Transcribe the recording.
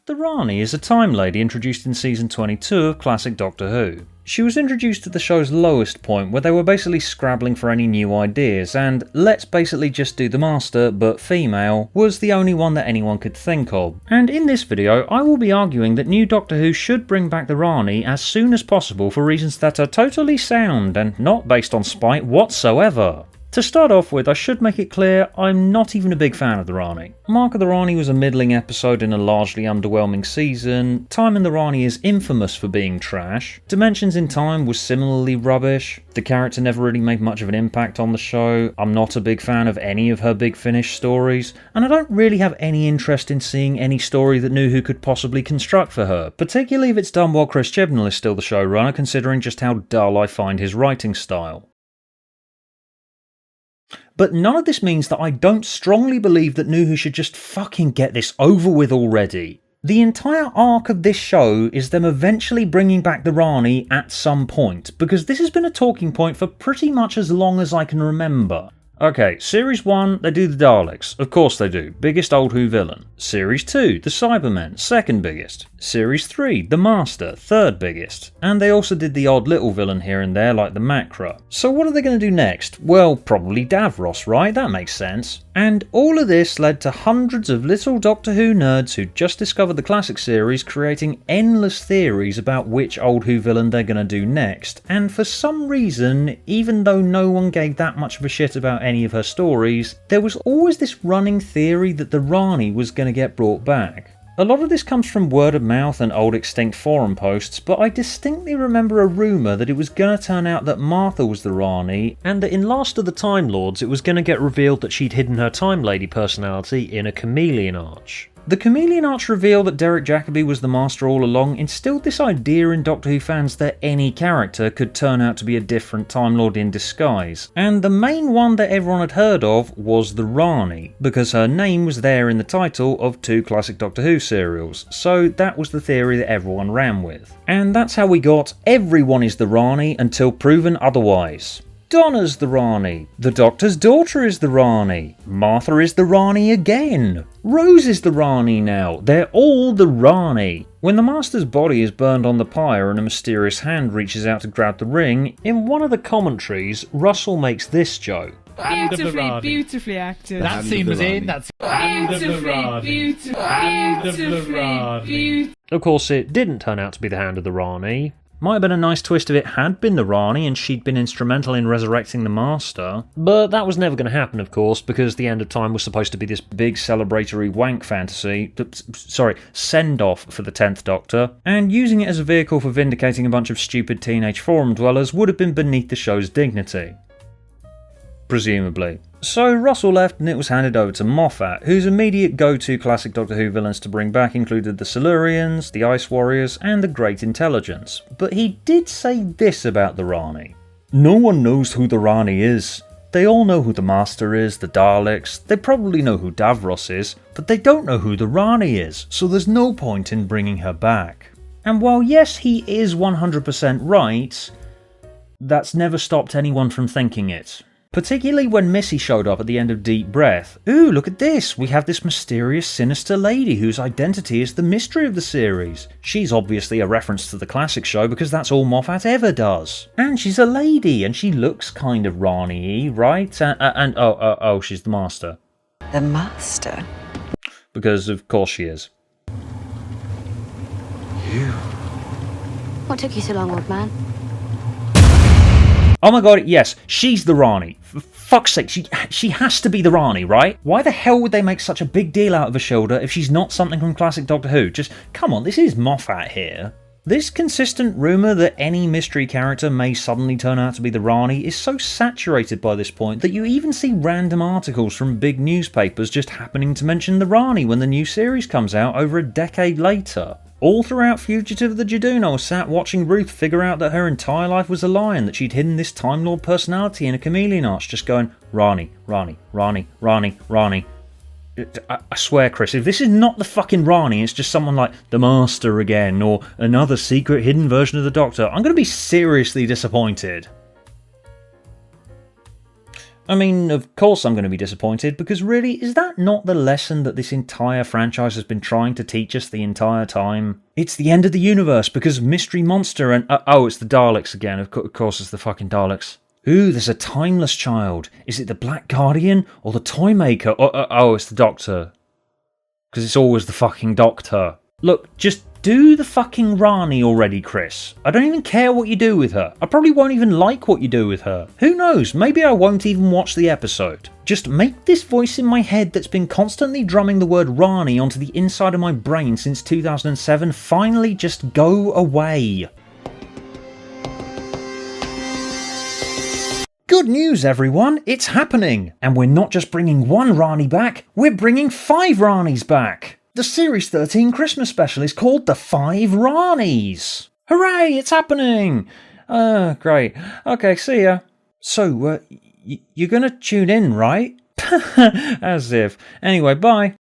The Rani is a time lady introduced in season 22 of classic Doctor Who. She was introduced at the show's lowest point where they were basically scrabbling for any new ideas, and let's basically just do the Master but female was the only one that anyone could think of. And in this video I will be arguing that new Doctor Who should bring back the Rani as soon as possible for reasons that are totally sound and not based on spite whatsoever. To start off with, I should make it clear I'm not even a big fan of the Rani. Mark of the Rani was a middling episode in a largely underwhelming season, Time in the Rani is infamous for being trash, Dimensions in Time was similarly rubbish, the character never really made much of an impact on the show, I'm not a big fan of any of her Big Finish stories, and I don't really have any interest in seeing any story that New Who could possibly construct for her, particularly if it's done while Chris Chibnall is still the showrunner, considering just how dull I find his writing style. But none of this means that I don't strongly believe that New Who should just fucking get this over with already. The entire arc of this show is them eventually bringing back the Rani at some point, because this has been a talking point for pretty much as long as I can remember. Okay, Series 1, they do the Daleks. Of course they do. Biggest old Who villain. Series 2, the Cybermen. Second biggest. Series 3, the Master. Third biggest. And they also did the odd little villain here and there like the Macra. So what are they going to do next? Well, probably Davros, right? That makes sense. And all of this led to hundreds of little Doctor Who nerds who just discovered the classic series creating endless theories about which old Who villain they're going to do next. And for some reason, even though no one gave that much of a shit about any of her stories, there was always this running theory that the Rani was going to get brought back. A lot of this comes from word of mouth and old extinct forum posts, but I distinctly remember a rumour that it was going to turn out that Martha was the Rani, and that in Last of the Time Lords it was going to get revealed that she'd hidden her Time Lady personality in a chameleon arch. The chameleon arch reveal that Derek Jacobi was the Master all along instilled this idea in Doctor Who fans that any character could turn out to be a different Time Lord in disguise, and the main one that everyone had heard of was the Rani, because her name was there in the title of 2 classic Doctor Who serials, so that was the theory that everyone ran with. And that's how we got everyone is the Rani until proven otherwise. Donna's the Rani, the Doctor's daughter is the Rani, Martha is the Rani again, Rose is the Rani now, they're all the Rani. When the Master's body is burned on the pyre and a mysterious hand reaches out to grab the ring, in one of the commentaries, Russell makes this joke. Beautifully acted. That scene was in, that's beautifully. Of course, it didn't turn out to be the hand of the Rani. Might have been a nice twist if it had been the Rani and she'd been instrumental in resurrecting the Master, but that was never going to happen, of course, because the end of time was supposed to be this big celebratory wank fantasy, send-off for the 10th Doctor, and using it as a vehicle for vindicating a bunch of stupid teenage forum dwellers would have been beneath the show's dignity. Presumably. So Russell left and it was handed over to Moffat, whose immediate go-to classic Doctor Who villains to bring back included the Silurians, the Ice Warriors, and the Great Intelligence. But he did say this about the Rani. No one knows who the Rani is. They all know who the Master is, the Daleks, they probably know who Davros is, but they don't know who the Rani is, so there's no point in bringing her back. And while yes, he is 100% right, that's never stopped anyone from thinking it. Particularly when Missy showed up at the end of Deep Breath. Ooh, look at this, we have this mysterious, sinister lady whose identity is the mystery of the series. She's obviously a reference to the classic show because that's all Moffat ever does. And she's a lady, and she looks kind of Rani-y, right? Oh, she's the Master. The Master? Because of course she is. You? What took you so long, old man? Oh my god, yes, she's the Rani. For fuck's sake, she has to be the Rani, right? Why the hell would they make such a big deal out of Ashilda if she's not something from classic Doctor Who? Just, come on, this is Moffat here. This consistent rumour that any mystery character may suddenly turn out to be the Rani is so saturated by this point that you even see random articles from big newspapers just happening to mention the Rani when the new series comes out over a decade later. All throughout Fugitive of the Judoon, I was sat watching Ruth figure out that her entire life was a lie and that she'd hidden this Time Lord personality in a chameleon arch, just going, Rani, Rani, Rani, Rani, Rani. I swear, Chris, if this is not the fucking Rani, it's just someone like the Master again, or another secret hidden version of the Doctor, I'm going to be seriously disappointed. I mean, of course I'm going to be disappointed, because really, is that not the lesson that this entire franchise has been trying to teach us the entire time? It's the end of the universe because of Mystery Monster and... oh, it's the Daleks again. Of course it's the fucking Daleks. Ooh, there's a timeless child. Is it the Black Guardian or the Toymaker? Oh, it's the Doctor. Because it's always the fucking Doctor. Look, just do the fucking Rani already, Chris. I don't even care what you do with her. I probably won't even like what you do with her. Who knows, maybe I won't even watch the episode. Just make this voice in my head that's been constantly drumming the word Rani onto the inside of my brain since 2007 finally just go away. Good news, everyone, it's happening! And we're not just bringing one Rani back, we're bringing 5 Ranis back! The Series 13 Christmas special is called The 5 Ranis! Hooray, it's happening! Great. Okay, see ya. So, you're gonna tune in, right? As if. Anyway, bye.